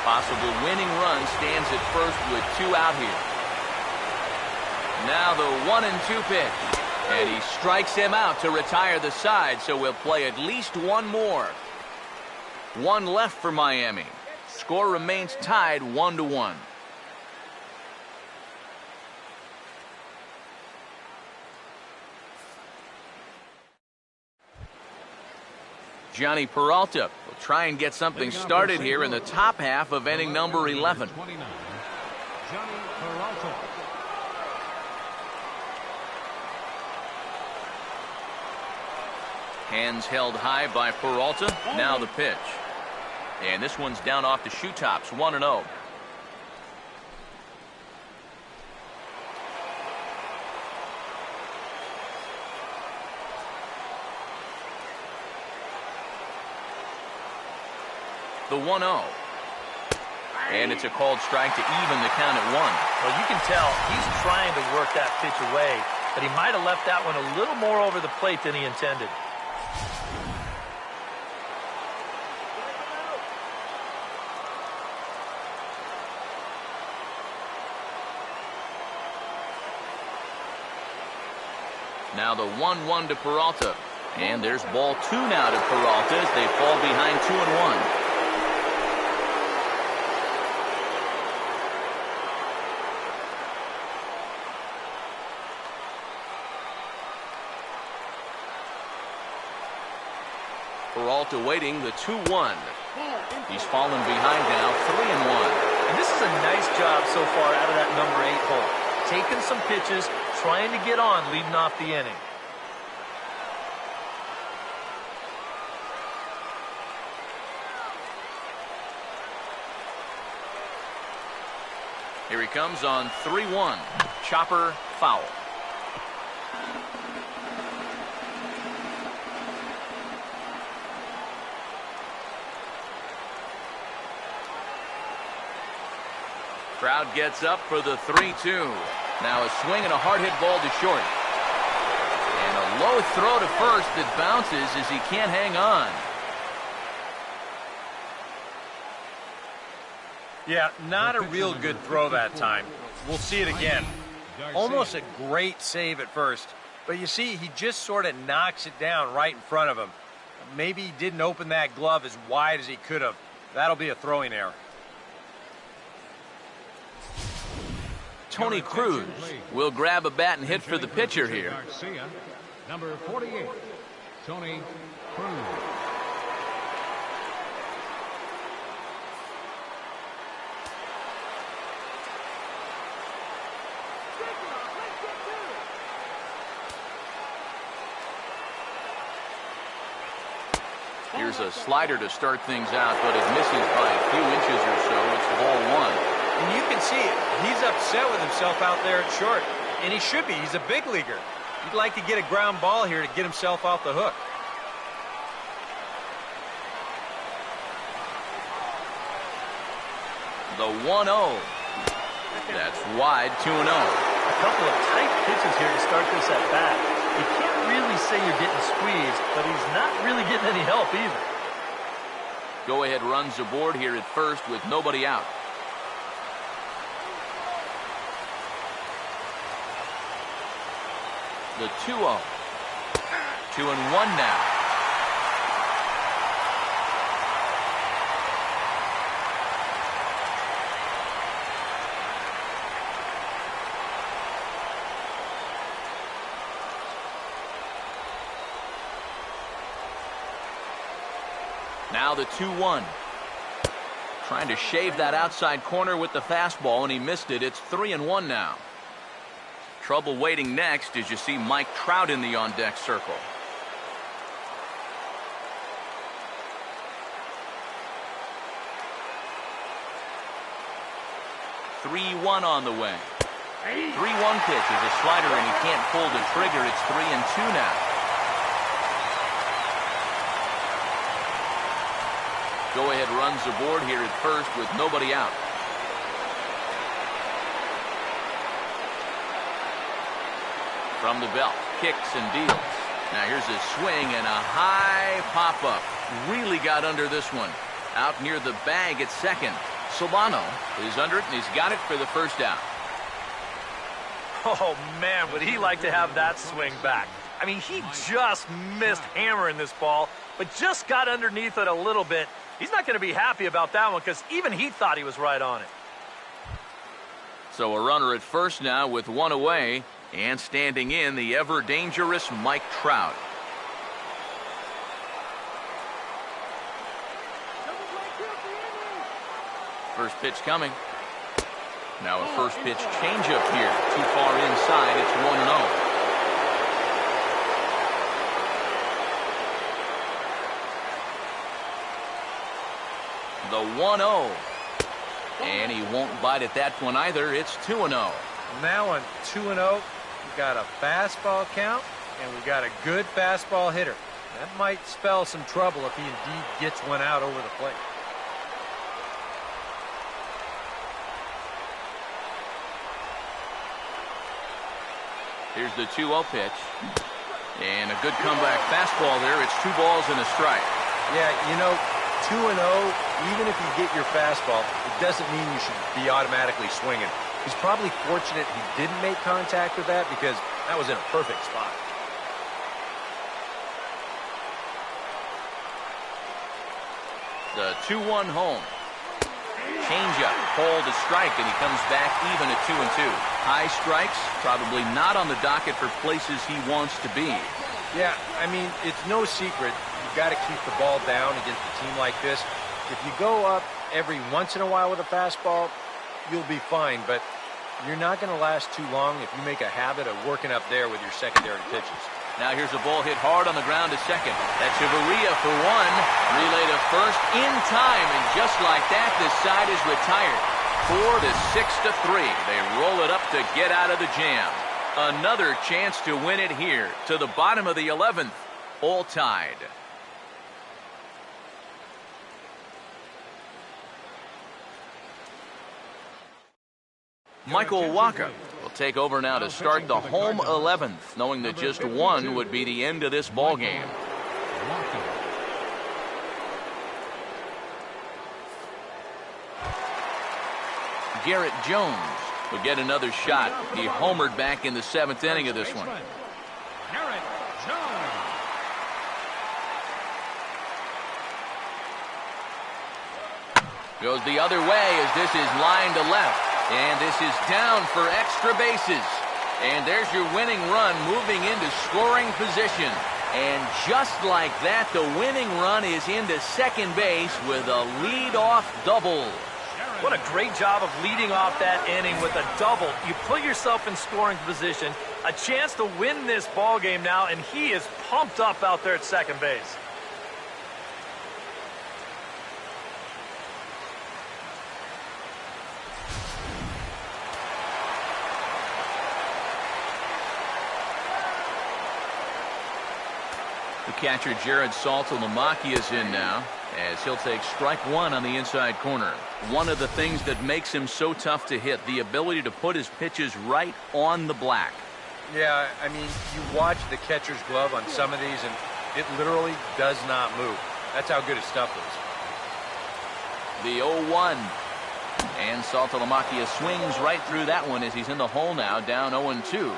Possible winning run stands at first with 2 out here. Now the 1-2 pitch. And he strikes him out to retire the side, so we'll play at least one more. 1 left for Miami. Score remains tied 1-1. Johnny Peralta will try and get something started here in the top half of inning number 11. Johnny Peralta. Hands held high by Peralta. Now the pitch. And this one's down off the shoe tops, 1-0. The 1-0. And it's a called strike to even the count at 1. Well, you can tell he's trying to work that pitch away, but he might have left that one a little more over the plate than he intended. Now the 1-1 to Peralta. And there's ball 2 now to Peralta as they fall behind 2-1. Peralta waiting the 2-1. He's fallen behind now, 3-1. And this is a nice job so far out of that number 8 hole. Taking some pitches, trying to get on leading off the inning. Here he comes on 3-1. Chopper foul. Crowd gets up for the 3-2. Now a swing and a hard hit ball to short. And a low throw to first that bounces as he can't hang on. Yeah, not a real good throw that time. We'll see it again. Almost a great save at first. But you see, he just sort of knocks it down right in front of him. Maybe he didn't open that glove as wide as he could have. That'll be a throwing error. Tony Cruz will grab a bat and hit for the pitcher here. Number 48, Tony Cruz. Here's a slider to start things out, but it misses by a few inches or so. It's ball 1. And you can see it. He's upset with himself out there at short. And he should be. He's a big leaguer. He'd like to get a ground ball here to get himself off the hook. The 1-0. That's wide, 2-0. A couple of tight pitches here to start this at bat. You can't really say you're getting squeezed, but he's not really getting any help either. Go-ahead runs aboard here at first with nobody out. The 2-0. 2-1 now. Now the 2-1. Trying to shave that outside corner with the fastball, and he missed it. It's 3-1 now. Trouble waiting next as you see Mike Trout in the on-deck circle. 3-1 on the way. 3-1 pitch is a slider, and he can't pull the trigger. It's 3-2 now. Go-ahead runs aboard here at first with nobody out. From the belt, kicks and deals. Now here's a swing and a high pop-up. Really got under this one. Out near the bag at second. Solano is under it, and he's got it for the first out. Oh, man, would he like to have that swing back. I mean, he just missed hammering this ball, but just got underneath it a little bit. He's not going to be happy about that one because even he thought he was right on it. So a runner at first now with one away, and standing in, the ever-dangerous Mike Trout. First pitch coming. Now a first pitch changeup here. Too far inside. It's 1-0. The 1-0. And he won't bite at that one either. It's 2-0. Now on 2-0, we got a fastball count, and we got a good fastball hitter. That might spell some trouble if he indeed gets one out over the plate. Here's the 2-0 pitch. And a good comeback fastball there. It's 2 balls and a strike. Yeah, you know, 2-0, even if you get your fastball, it doesn't mean you should be automatically swinging. He's probably fortunate he didn't make contact with that because that was in a perfect spot. The 2-1 home. Changeup, called a strike, and he comes back even at 2-2. High strikes, probably not on the docket for places he wants to be. Yeah, I mean, it's no secret. You've got to keep the ball down against a team like this. If you go up every once in a while with a fastball, you'll be fine, but you're not going to last too long if you make a habit of working up there with your secondary pitches. Now here's a ball hit hard on the ground to second. That's Chavarria for one. Relay to first in time, and just like that, this side is retired. 4-6-3. They roll it up to get out of the jam. Another chance to win it here to the bottom of the 11th. All tied. Michael Wacha will take over now to start the home 11th, knowing that just one would be the end of this ball game. Garrett Jones will get another shot. He homered back in the 7th inning of this one. Garrett Jones. Goes the other way as this is lined to left. And this is down for extra bases. And there's your winning run moving into scoring position. And just like that, the winning run is into second base with a lead-off double. What a great job of leading off that inning with a double. You put yourself in scoring position, a chance to win this ball game now, and he is pumped up out there at second base. The catcher Jared Saltalamacchia is in now, as he'll take strike one on the inside corner. One of the things that makes him so tough to hit, the ability to put his pitches right on the black. Yeah, I mean, you watch the catcher's glove on some of these, and it literally does not move. That's how good his stuff is. The 0-1. And Saltalamacchia swings right through that one as he's in the hole now, down 0-2.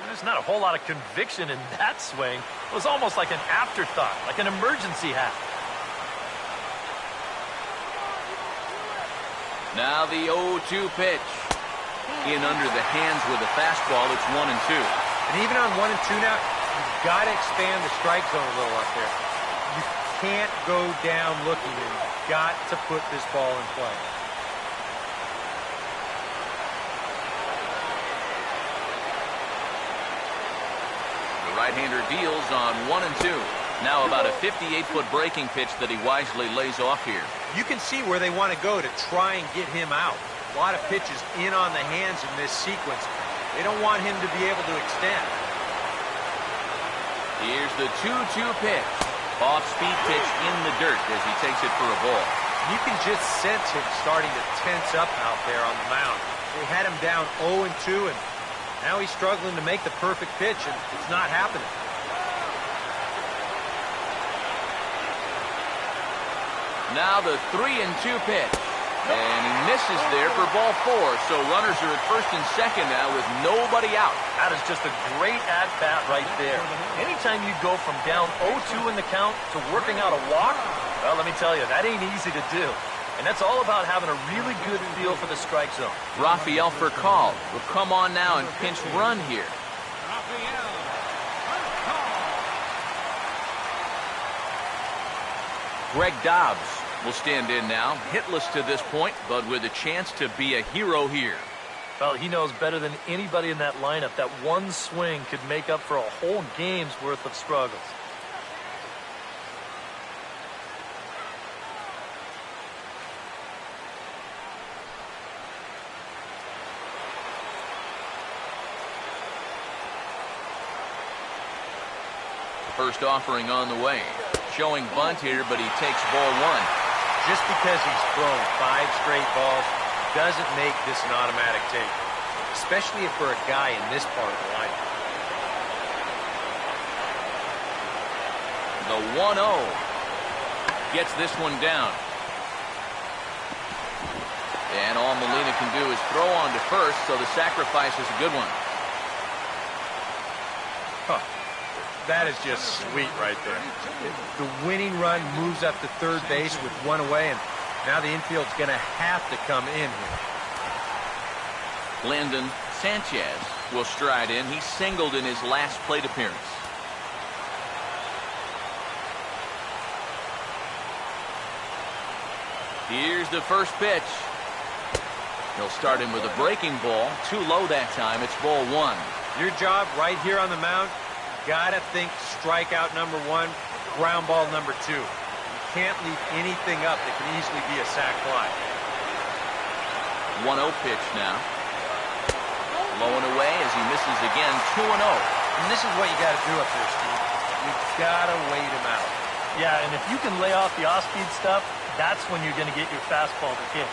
There's not a whole lot of conviction in that swing. It was almost like an afterthought, like an emergency hat. Now the 0-2 pitch. In under the hands with a fastball. It's 1-2. And even on 1-2 now, you've got to expand the strike zone a little up there. You can't go down looking. You've got to put this ball in play. Right-hander deals on 1-2. Now about a 58-foot breaking pitch that he wisely lays off here. You can see where they want to go to try and get him out. A lot of pitches in on the hands in this sequence. They don't want him to be able to extend. Here's the 2-2 pitch. Off-speed pitch in the dirt as he takes it for a ball. You can just sense him starting to tense up out there on the mound. They had him down 0-2, and now he's struggling to make the perfect pitch, and it's not happening. Now the 3-2 pitch. And he misses there for ball 4. So runners are at first and second now with nobody out. That is just a great at-bat right there. Anytime you go from down 0-2 in the count to working out a walk, well, let me tell you, that ain't easy to do. And that's all about having a really good feel for the strike zone. Rafael Furcal will come on now and pinch run here. Greg Dobbs will stand in now, hitless to this point, but with a chance to be a hero here. Well, he knows better than anybody in that lineup that one swing could make up for a whole game's worth of struggles. First offering on the way. Showing bunt here, but he takes ball 1. Just because he's thrown 5 straight balls doesn't make this an automatic take, especially if for a guy in this part of the lineup. The 1-0 gets this one down. And all Molina can do is throw on to first, so the sacrifice is a good one. Huh. That is just sweet right there. The winning run moves up to third base with 1 away, and now the infield's going to have to come in here. Landon Sanchez will stride in. He singled in his last plate appearance. Here's the first pitch. He'll start him with a breaking ball. Too low that time. It's ball 1. Your job right here on the mound, gotta think strikeout number 1, ground ball number 2. You can't leave anything up that can easily be a sac fly. 1-0 pitch now. Low and away as he misses again. 2-0. And this is what you gotta do up there, Steve. You gotta wait him out. Yeah, and if you can lay off the off-speed stuff, that's when you're gonna get your fastball to hit.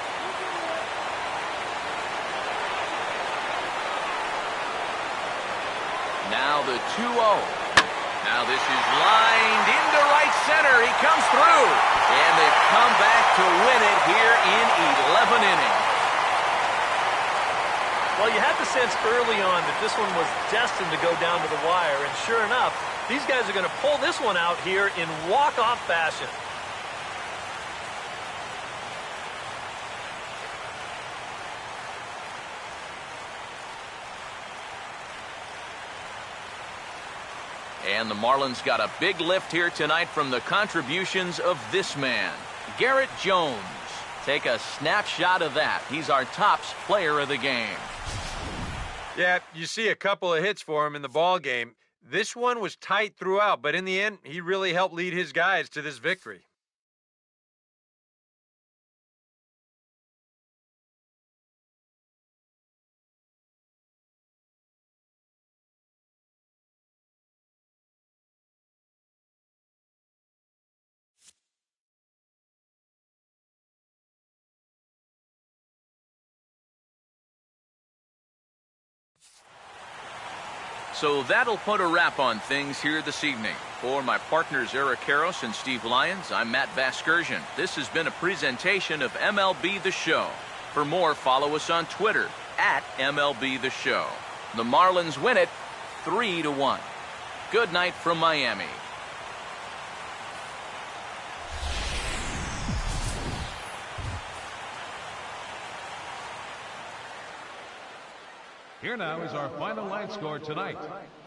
Now the 2-0. Now this is lined into right center. He comes through. And they've come back to win it here in 11 innings. Well, you had the sense early on that this one was destined to go down to the wire. And sure enough, these guys are going to pull this one out here in walk-off fashion. And the Marlins got a big lift here tonight from the contributions of this man, Garrett Jones. Take a snapshot of that. He's our tops player of the game. Yeah, you see a couple of hits for him in the ball game. This one was tight throughout, but in the end, he really helped lead his guys to this victory. So that'll put a wrap on things here this evening. For my partners Eric Karros and Steve Lyons, I'm Matt Vasgersian. This has been a presentation of MLB The Show. For more, follow us on Twitter @MLB The Show. The Marlins win it 3-1. Good night from Miami. Here now is our final line score tonight.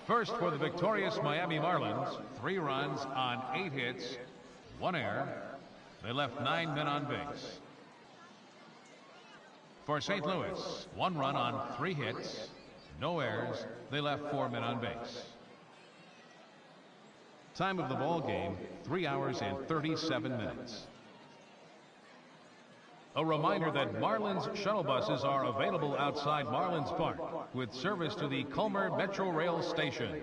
First, for the victorious Miami Marlins, 3 runs on 8 hits, 1 error. They left 9 men on base. For St. Louis, 1 run on 3 hits, no errors. They left 4 men on base. Time of the ball game, 3 hours and 37 minutes. A reminder that Marlins shuttle buses are available outside Marlins Park with service to the Culmer Metro Rail Station.